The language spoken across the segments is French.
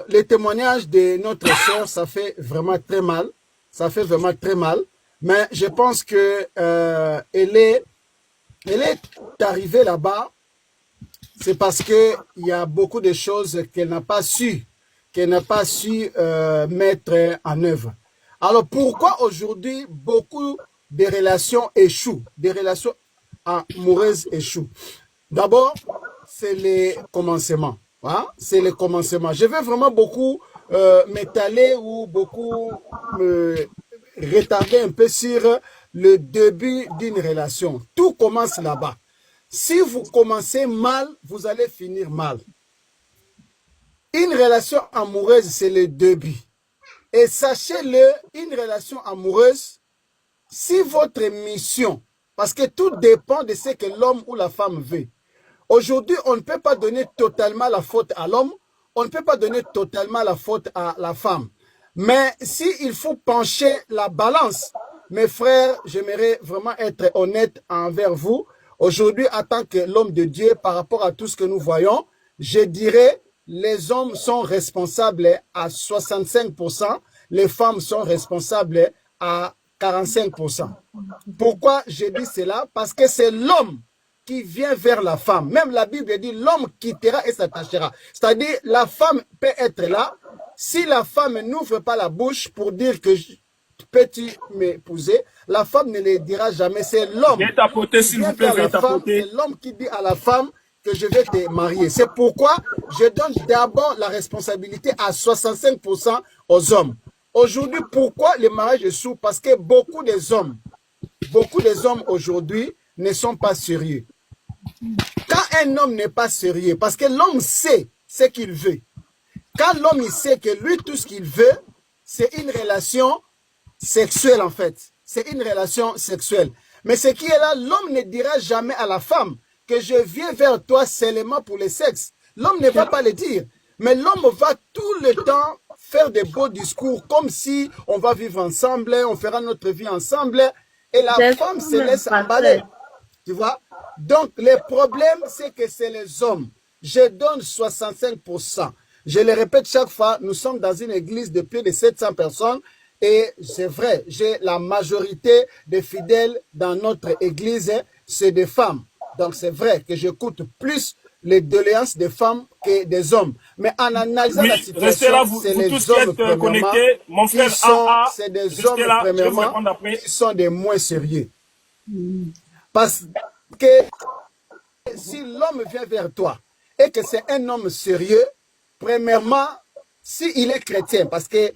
les témoignages de notre sœur, ça fait vraiment très mal. Ça fait vraiment très mal. Mais je pense que elle est arrivée là-bas. C'est parce qu'il y a beaucoup de choses qu'elle n'a pas su, mettre en œuvre. Alors pourquoi aujourd'hui beaucoup de relations échouent, des relations amoureuses échouent? D'abord, c'est les commencements. Hein? C'est le commencement. Je vais vraiment beaucoup m'étaler ou beaucoup me retarder un peu sur le début d'une relation. Tout commence là-bas. Si vous commencez mal, vous allez finir mal. Une relation amoureuse, c'est le début. Et sachez-le, une relation amoureuse, si votre mission, parce que tout dépend de ce que l'homme ou la femme veut. Aujourd'hui, on ne peut pas donner totalement la faute à l'homme, on ne peut pas donner totalement la faute à la femme. Mais s'il faut pencher la balance, mes frères, j'aimerais vraiment être honnête envers vous. Aujourd'hui, en tant que l'homme de Dieu, par rapport à tout ce que nous voyons, je dirais les hommes sont responsables à 65%, les femmes sont responsables à 45%. Pourquoi je dis cela? Parce que c'est l'homme qui vient vers la femme. Même la Bible dit l'homme quittera et s'attachera. C'est-à-dire la femme peut être là. Si la femme n'ouvre pas la bouche pour dire que peux-tu m'épouser, la femme ne le dira jamais. C'est l'homme qui vient vers la femme. C'est l'homme qui dit à la femme que je vais te marier. C'est pourquoi je donne d'abord la responsabilité à 65% aux hommes. Aujourd'hui, pourquoi le mariage échoue? Parce que beaucoup des hommes aujourd'hui ne sont pas sérieux. Quand un homme n'est pas sérieux, parce que l'homme sait ce qu'il veut. Quand l'homme il sait que lui, tout ce qu'il veut, c'est une relation sexuelle en fait. C'est une relation sexuelle. Mais ce qui est là, l'homme ne dira jamais à la femme que je viens vers toi seulement pour le sexe. L'homme ne va pas le dire. Mais l'homme va tout le temps faire des beaux discours comme si on va vivre ensemble, on fera notre vie ensemble. Et la femme se laisse emballer. Tu vois? Donc, le problème, c'est que c'est les hommes. Je donne 65%. Je le répète chaque fois, nous sommes dans une église de plus de 700 personnes. Et c'est vrai, j'ai la majorité des fidèles dans notre église, c'est des femmes. Donc, c'est vrai que j'écoute plus les doléances des femmes que des hommes. Mais en analysant la situation, c'est les hommes premièrement qui sont, c'est des hommes premièrement qui sont des moins sérieux. Parce que si l'homme vient vers toi et que c'est un homme sérieux, premièrement, s'il est chrétien, parce que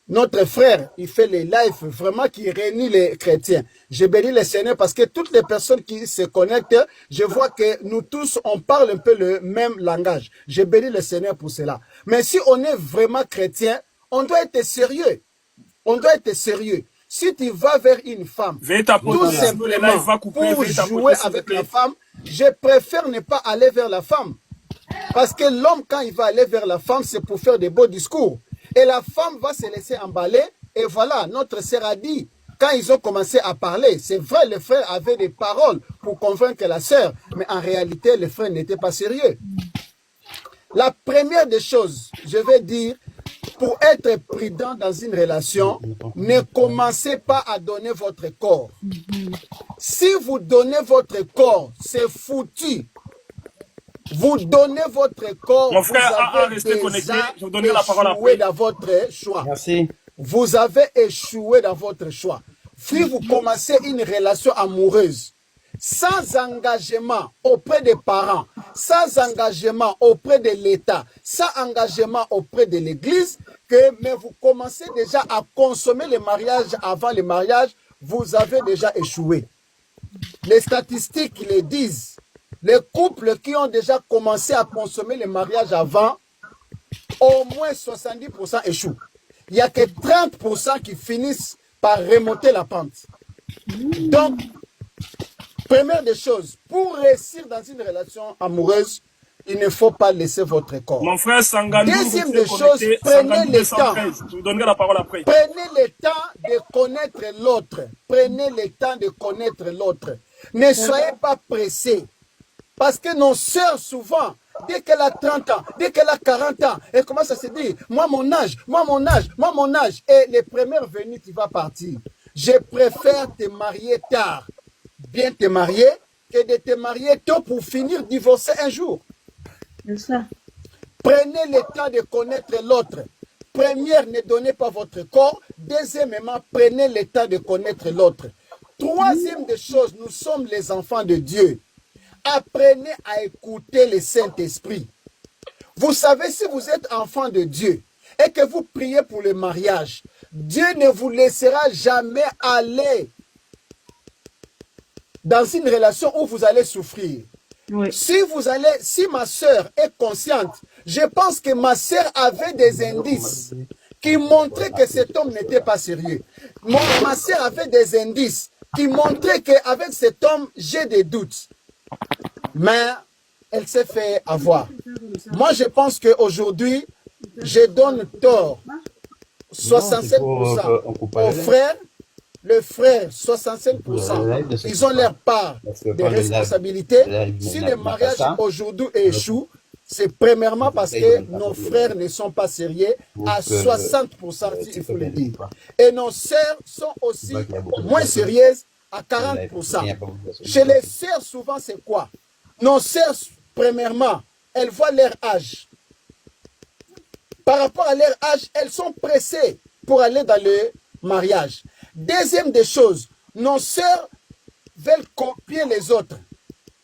notre frère, il fait les lives vraiment qui réunit les chrétiens. Je bénis le Seigneur parce que toutes les personnes qui se connectent, je vois que nous tous, on parle un peu le même langage. Je bénis le Seigneur pour cela. Mais si on est vraiment chrétien, on doit être sérieux. On doit être sérieux. Si tu vas vers une femme, tout simplement pour jouer avec la femme, je préfère ne pas aller vers la femme. Parce que l'homme, quand il va aller vers la femme, c'est pour faire des beaux discours. Et la femme va se laisser emballer. Et voilà, notre sœur a dit, quand ils ont commencé à parler, c'est vrai, le frère avait des paroles pour convaincre la sœur. Mais en réalité, le frère n'était pas sérieux. La première des choses, je vais dire, pour être prudent dans une relation, ne commencez pas à donner votre corps. Si vous donnez votre corps, c'est foutu. Vous donnez votre corps, mon frère, vous avez déjà échoué dans votre choix. Merci. Vous avez échoué dans votre choix. Si vous commencez une relation amoureuse, sans engagement auprès des parents, sans engagement auprès de l'État, sans engagement auprès de l'Église, mais vous commencez déjà à consommer le mariage avant le mariage, vous avez déjà échoué. Les statistiques le disent. Les couples qui ont déjà commencé à consommer le mariage avant, au moins 70% échouent. Il n'y a que 30% qui finissent par remonter la pente. Donc, première des choses, pour réussir dans une relation amoureuse, il ne faut pas laisser votre corps. Mon frère Sangandou, deuxième des choses, prenez le temps. Je vous donnerai la parole après. Prenez le temps de connaître l'autre. Prenez le temps de connaître l'autre. Ne soyez pas pressés. Parce que nos sœurs, souvent, dès qu'elle a 30 ans, dès qu'elle a 40 ans, elle commence à se dire, moi mon âge, moi mon âge, moi mon âge. Et les premières venues, tu vas partir. Je préfère te marier tard, bien te marier, que de te marier tôt pour finir divorcer un jour. C'est ça. Prenez le temps de connaître l'autre. Première, ne donnez pas votre corps. Deuxièmement, prenez le temps de connaître l'autre. Troisième des choses, nous sommes les enfants de Dieu. Apprenez à écouter le Saint-Esprit. Vous savez, si vous êtes enfant de Dieu et que vous priez pour le mariage, Dieu ne vous laissera jamais aller dans une relation où vous allez souffrir. Oui. Si ma soeur est consciente, je pense que ma soeur avait des indices qui montraient que cet homme n'était pas sérieux. Ma soeur avait des indices qui montraient qu'avec cet homme, j'ai des doutes. Mais elle s'est fait avoir. Moi, je pense qu'aujourd'hui, je donne tort 67% aux frères. Le frère, 65%, ils ont leur part de responsabilité. Si le mariage aujourd'hui échoue, c'est premièrement parce que nos frères ne sont pas sérieux à 60%, il faut le dire. Et nos sœurs sont aussi moins sérieuses à 40%. Chez les sœurs, souvent, c'est quoi? Nos sœurs, premièrement, elles voient leur âge. Par rapport à leur âge, elles sont pressées pour aller dans le mariage. Deuxième des choses, nos sœurs veulent copier les autres.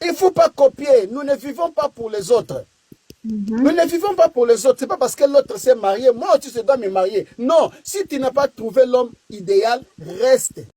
Il ne faut pas copier. Nous ne vivons pas pour les autres. Nous ne vivons pas pour les autres. Ce n'est pas parce que l'autre s'est marié. Moi, tu dois me marier. Non, si tu n'as pas trouvé l'homme idéal, reste.